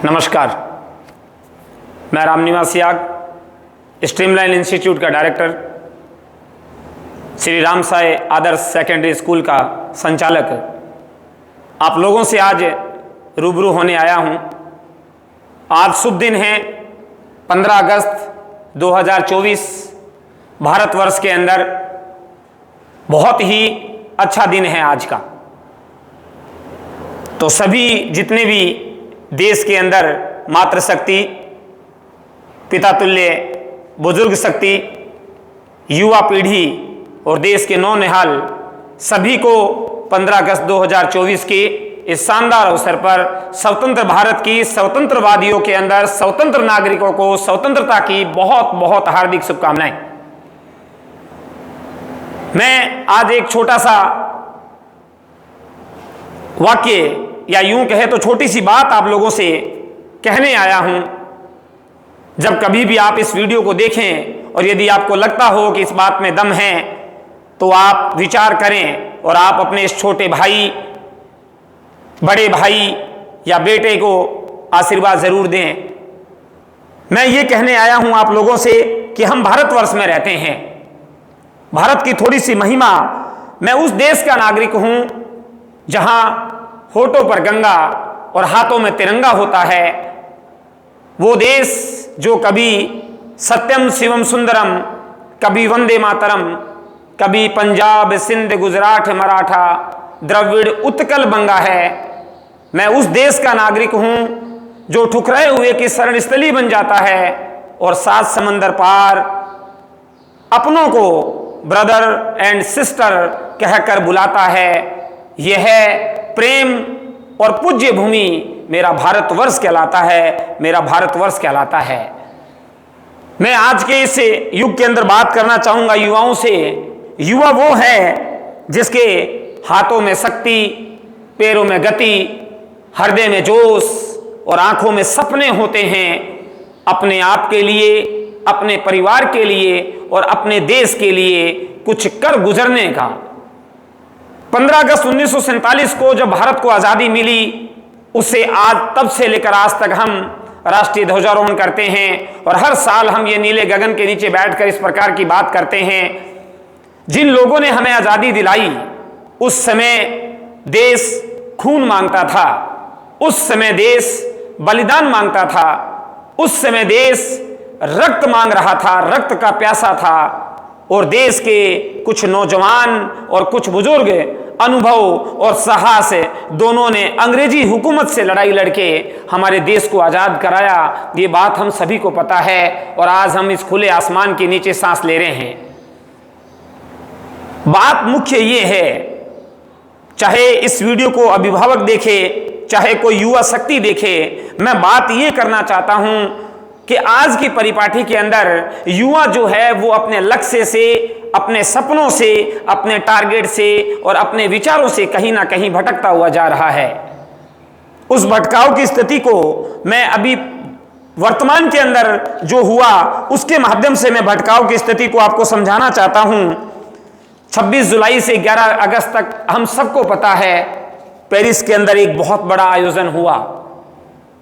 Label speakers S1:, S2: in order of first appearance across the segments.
S1: नमस्कार, मैं राम निवास याग, स्ट्रीमलाइन इंस्टीट्यूट का डायरेक्टर, श्री राम साई आदर्श सेकेंडरी स्कूल का संचालक आप लोगों से आज रूबरू होने आया हूं। आज शुभ दिन है 15 अगस्त 2024। भारतवर्ष के अंदर बहुत ही अच्छा दिन है आज का। तो सभी जितने भी देश के अंदर मातृशक्ति, पिता तुल्य बुजुर्ग शक्ति, युवा पीढ़ी और देश के नौनिहाल सभी को 15 अगस्त 2024 के इस शानदार अवसर पर स्वतंत्र भारत की स्वतंत्रवादियों के अंदर स्वतंत्र नागरिकों को स्वतंत्रता की बहुत बहुत हार्दिक शुभकामनाएं। मैं आज एक छोटा सा वाक्य या यूं कहे तो छोटी सी बात आप लोगों से कहने आया हूं। जब कभी भी आप इस वीडियो को देखें और यदि आपको लगता हो कि इस बात में दम है तो आप विचार करें और आप अपने इस छोटे भाई, बड़े भाई या बेटे को आशीर्वाद जरूर दें। मैं ये कहने आया हूं आप लोगों से कि हम भारतवर्ष में रहते हैं। भारत की थोड़ी सी महिमा, मैं उस देश का नागरिक हूं जहां होठों पर गंगा और हाथों में तिरंगा होता है। वो देश जो कभी सत्यम शिवम सुंदरम, कभी वंदे मातरम, कभी पंजाब सिंध गुजरात मराठा द्रविड़ उत्कल बंगा है। मैं उस देश का नागरिक हूं जो ठुकराए हुए की शरणस्थली बन जाता है और 7 समंदर पार अपनों को ब्रदर एंड सिस्टर कहकर बुलाता है। यह प्रेम और पूज्य भूमि मेरा भारतवर्ष कहलाता है, मेरा भारतवर्ष कहलाता है। मैं आज के इस युग के अंदर बात करना चाहूंगा युवाओं से। युवा वो है जिसके हाथों में शक्ति, पैरों में गति, हृदय में जोश और आंखों में सपने होते हैं अपने आप के लिए, अपने परिवार के लिए और अपने देश के लिए कुछ कर गुजरने का। 15 अगस्त 1947 को जब भारत को आज़ादी मिली, उससे आज तब से लेकर आज तक हम राष्ट्रीय ध्वजारोहण करते हैं और हर साल हम ये नीले गगन के नीचे बैठकर इस प्रकार की बात करते हैं। जिन लोगों ने हमें आज़ादी दिलाई, उस समय देश खून मांगता था, उस समय देश बलिदान मांगता था, उस समय देश रक्त मांग रहा था, रक्त का प्यासा था। और देश के कुछ नौजवान और कुछ बुजुर्ग अनुभव और साहस दोनों ने अंग्रेजी हुकूमत से लड़ाई लड़के हमारे देश को आज़ाद कराया। ये बात हम सभी को पता है और आज हम इस खुले आसमान के नीचे सांस ले रहे हैं। बात मुख्य ये है, चाहे इस वीडियो को अभिभावक देखे, चाहे कोई युवा शक्ति देखे, मैं बात ये करना चाहता हूं कि आज की परिपाटी के अंदर युवा जो है वो अपने लक्ष्य से, अपने सपनों से, अपने टारगेट से और अपने विचारों से कहीं ना कहीं भटकता हुआ जा रहा है। उस भटकाव की स्थिति को मैं अभी वर्तमान के अंदर जो हुआ उसके माध्यम से मैं भटकाव की स्थिति को आपको समझाना चाहता हूं। 26 जुलाई से 11 अगस्त तक हम सबको पता है पेरिस के अंदर एक बहुत बड़ा आयोजन हुआ,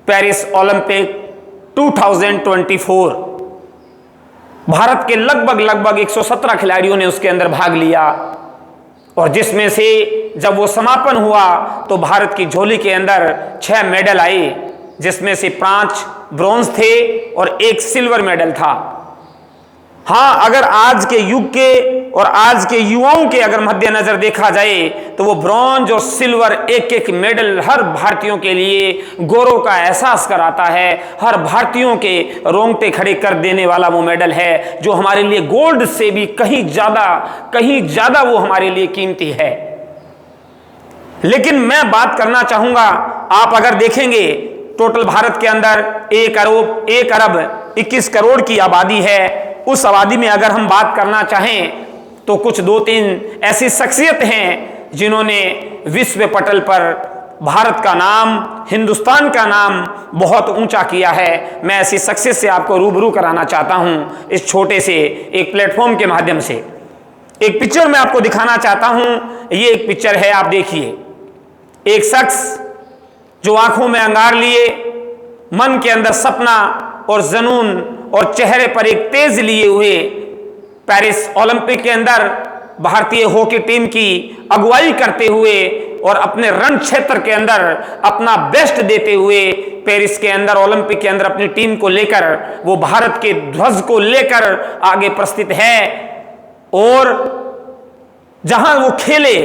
S1: पेरिस ओलंपिक 2024। भारत के लगभग 117 खिलाड़ियों ने उसके अंदर भाग लिया और जिसमें से जब वो समापन हुआ तो भारत की झोली के अंदर 6 मेडल आए, जिसमें से 5 ब्रॉन्ज थे और 1 सिल्वर मेडल था। हाँ, अगर आज के युग के और आज के युवाओं के अगर मद्देनजर देखा जाए तो वो ब्रॉन्ज और सिल्वर एक एक मेडल हर भारतीयों के लिए गौरव का एहसास कराता है। हर भारतीयों के रोंगटे खड़े कर देने वाला वो मेडल है जो हमारे लिए गोल्ड से भी कहीं ज्यादा वो हमारे लिए कीमती है। लेकिन मैं बात करना चाहूंगा, आप अगर देखेंगे टोटल भारत के अंदर 1 अरब 21 करोड़ की आबादी है। उस आबादी में अगर हम बात करना चाहें तो कुछ 2-3 ऐसी शख्सियत हैं जिन्होंने विश्व पटल पर भारत का नाम, हिंदुस्तान का नाम बहुत ऊंचा किया है। मैं ऐसी शख्सियत से आपको रूबरू कराना चाहता हूं इस छोटे से एक प्लेटफॉर्म के माध्यम से। एक पिक्चर मैं आपको दिखाना चाहता हूं। ये एक पिक्चर है, आप देखिए। एक शख्स जो आंखों में अंगार लिए मन के अंदर सपना और जुनून और चेहरे पर एक तेज लिए हुए पेरिस ओलंपिक के अंदर भारतीय हॉकी टीम की अगुवाई करते हुए और अपने रण क्षेत्र के अंदर अपना बेस्ट देते हुए पेरिस के अंदर ओलंपिक के अंदर अपनी टीम को लेकर वो भारत के ध्वज को लेकर आगे प्रस्थित है। और जहां वो खेले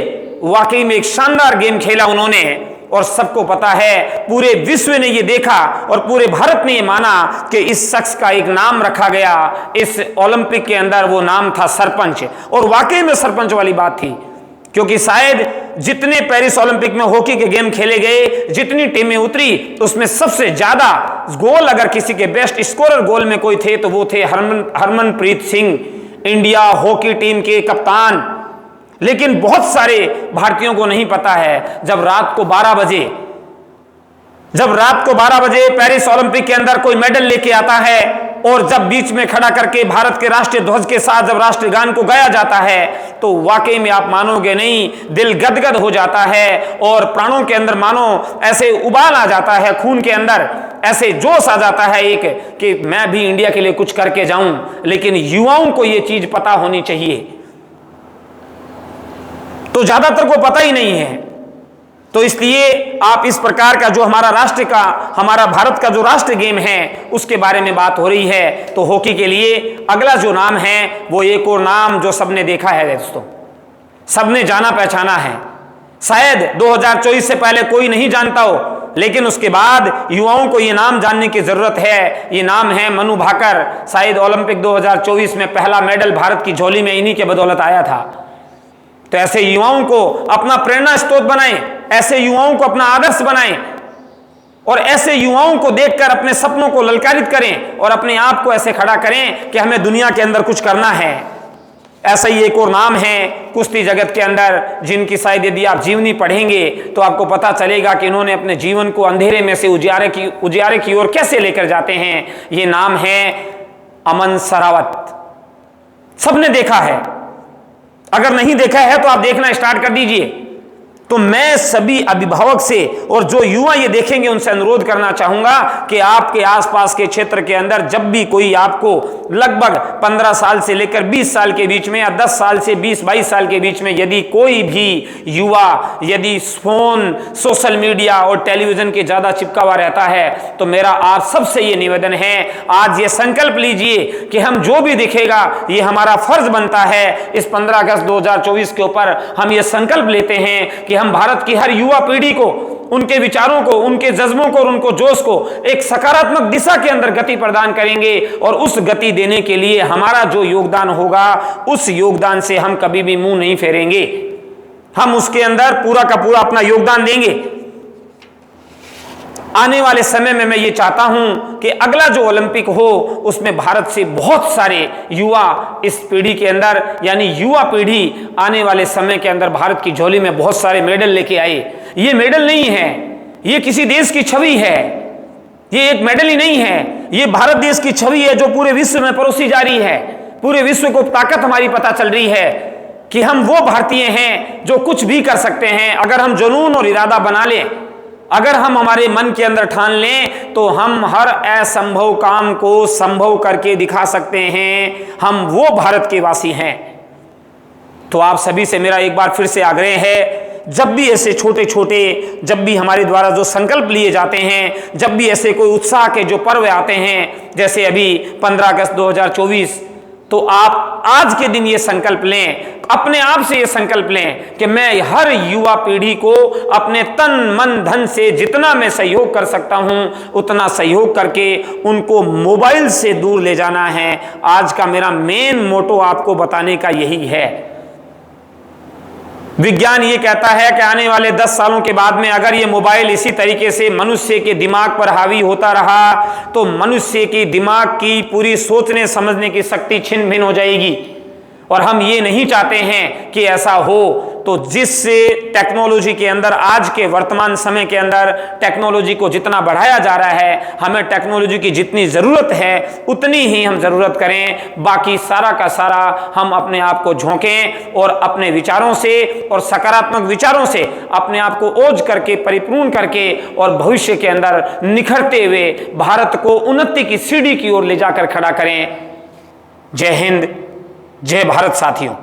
S1: वाकई में एक शानदार गेम खेला उन्होंने, और सबको पता है, पूरे विश्व ने ये देखा और पूरे भारत ने ये माना कि इस शख्स का एक नाम रखा गया इस ओलंपिक के अंदर, वो नाम था सरपंच। और वाकई में सरपंच वाली बात थी, क्योंकि शायद जितने पेरिस ओलंपिक में हॉकी के गेम खेले गए, जितनी टीमें उतरी, उसमें सबसे ज्यादा गोल अगर किसी के बेस्ट स्कोरर गोल में कोई थे तो वो थे Harmanpreet Singh, India hockey team के कप्तान। लेकिन बहुत सारे भारतीयों को नहीं पता है, जब रात को 12 बजे पेरिस ओलंपिक के अंदर कोई मेडल लेके आता है और जब बीच में खड़ा करके भारत के राष्ट्रीय ध्वज के साथ जब राष्ट्रगान को गाया जाता है, तो वाकई में आप मानोगे नहीं, दिल गदगद हो जाता है और प्राणों के अंदर मानो ऐसे उबाल आ जाता है, खून के अंदर ऐसे जोश आ जाता है एक कि मैं भी इंडिया के लिए कुछ करके जाऊं। लेकिन युवाओं को यह चीज पता होनी चाहिए, तो ज्यादातर को पता ही नहीं है। तो इसलिए आप इस प्रकार का जो हमारा भारत का जो राष्ट्र गेम है उसके बारे में बात हो रही है। तो हॉकी के लिए अगला जो नाम है वो एक और नाम जो सबने देखा है दोस्तों, सबने जाना पहचाना है। शायद 2024 से पहले कोई नहीं जानता हो, लेकिन उसके बाद युवाओं को ये नाम जानने की जरूरत है। ये नाम है मनु भाकर। शायद ओलंपिक 2024 में पहला मेडल भारत की झोली में इन्हीं के बदौलत आया था। तो ऐसे युवाओं को अपना प्रेरणा स्रोत बनाएं, ऐसे युवाओं को अपना आदर्श बनाएं और ऐसे युवाओं को देखकर अपने सपनों को ललकारित करें और अपने आप को ऐसे खड़ा करें कि हमें दुनिया के अंदर कुछ करना है। ऐसा ही एक और नाम है कुश्ती जगत के अंदर, जिनकी शायद यदि आप जीवनी पढ़ेंगे तो आपको पता चलेगा कि इन्होंने अपने जीवन को अंधेरे में से उजियारे की ओर कैसे लेकर जाते हैं। ये नाम है अमन सरावत। सबने देखा है, अगर नहीं देखा है तो आप देखना स्टार्ट कर दीजिए। तो मैं सभी अभिभावक से और जो युवा ये देखेंगे उनसे अनुरोध करना चाहूंगा कि आपके आसपास के क्षेत्र के अंदर जब भी कोई आपको लगभग 15 साल से लेकर 20 साल के बीच में या 10 साल से 20-22 साल के बीच में यदि कोई भी युवा यदि फोन, सोशल मीडिया और टेलीविजन के ज्यादा चिपका हुआ रहता है, तो मेरा आप सबसे ये निवेदन है, आज ये संकल्प लीजिए कि हम जो भी दिखेगा ये हमारा फर्ज बनता है। इस 15 अगस्त 2024 के ऊपर हम ये संकल्प लेते हैं कि हम भारत की हर युवा पीढ़ी को, उनके विचारों को, उनके जज्बों को और उनको जोश को एक सकारात्मक दिशा के अंदर गति प्रदान करेंगे। और उस गति देने के लिए हमारा जो योगदान होगा, उस योगदान से हम कभी भी मुंह नहीं फेरेंगे। हम उसके अंदर पूरा का पूरा अपना योगदान देंगे। आने वाले समय में मैं ये चाहता हूं कि अगला जो ओलंपिक हो उसमें भारत से बहुत सारे युवा इस पीढ़ी के अंदर, यानी युवा पीढ़ी आने वाले समय के अंदर भारत की झोली में बहुत सारे मेडल लेके आए। ये मेडल नहीं है, ये किसी देश की छवि है, ये एक मेडल ही नहीं है, ये भारत देश की छवि है जो पूरे विश्व में परोसी जा रही है। पूरे विश्व को ताकत हमारी पता चल रही है कि हम वो भारतीय हैं जो कुछ भी कर सकते हैं। अगर हम जुनून और इरादा बना लें, अगर हम हमारे मन के अंदर ठान लें, तो हम हर असंभव काम को संभव करके दिखा सकते हैं। हम वो भारत के वासी हैं। तो आप सभी से मेरा एक बार फिर से आग्रह है, जब भी ऐसे छोटे छोटे, जब भी हमारे द्वारा जो संकल्प लिए जाते हैं, जब भी ऐसे कोई उत्साह के जो पर्व आते हैं, जैसे अभी 15 अगस्त 2024, तो आप आज के दिन ये संकल्प लें, अपने आप से ये संकल्प लें कि मैं हर युवा पीढ़ी को अपने तन मन धन से जितना मैं सहयोग कर सकता हूं उतना सहयोग करके उनको मोबाइल से दूर ले जाना है। आज का मेरा मेन मोटो आपको बताने का यही है। विज्ञान ये कहता है कि आने वाले 10 सालों के बाद में अगर ये मोबाइल इसी तरीके से मनुष्य के दिमाग पर हावी होता रहा तो मनुष्य की दिमाग की पूरी सोचने समझने की शक्ति छिन्न भिन्न हो जाएगी। और हम ये नहीं चाहते हैं कि ऐसा हो। तो जिस टेक्नोलॉजी के अंदर, आज के वर्तमान समय के अंदर टेक्नोलॉजी को जितना बढ़ाया जा रहा है, हमें टेक्नोलॉजी की जितनी ज़रूरत है उतनी ही हम ज़रूरत करें। बाकी सारा का सारा हम अपने आप को झोंकें और अपने विचारों से और सकारात्मक विचारों से अपने आप को ओज करके, परिपूर्ण करके और भविष्य के अंदर निखरते हुए भारत को उन्नति की सीढ़ी की ओर ले जाकर खड़ा करें। जय हिंद, जय भारत साथियों।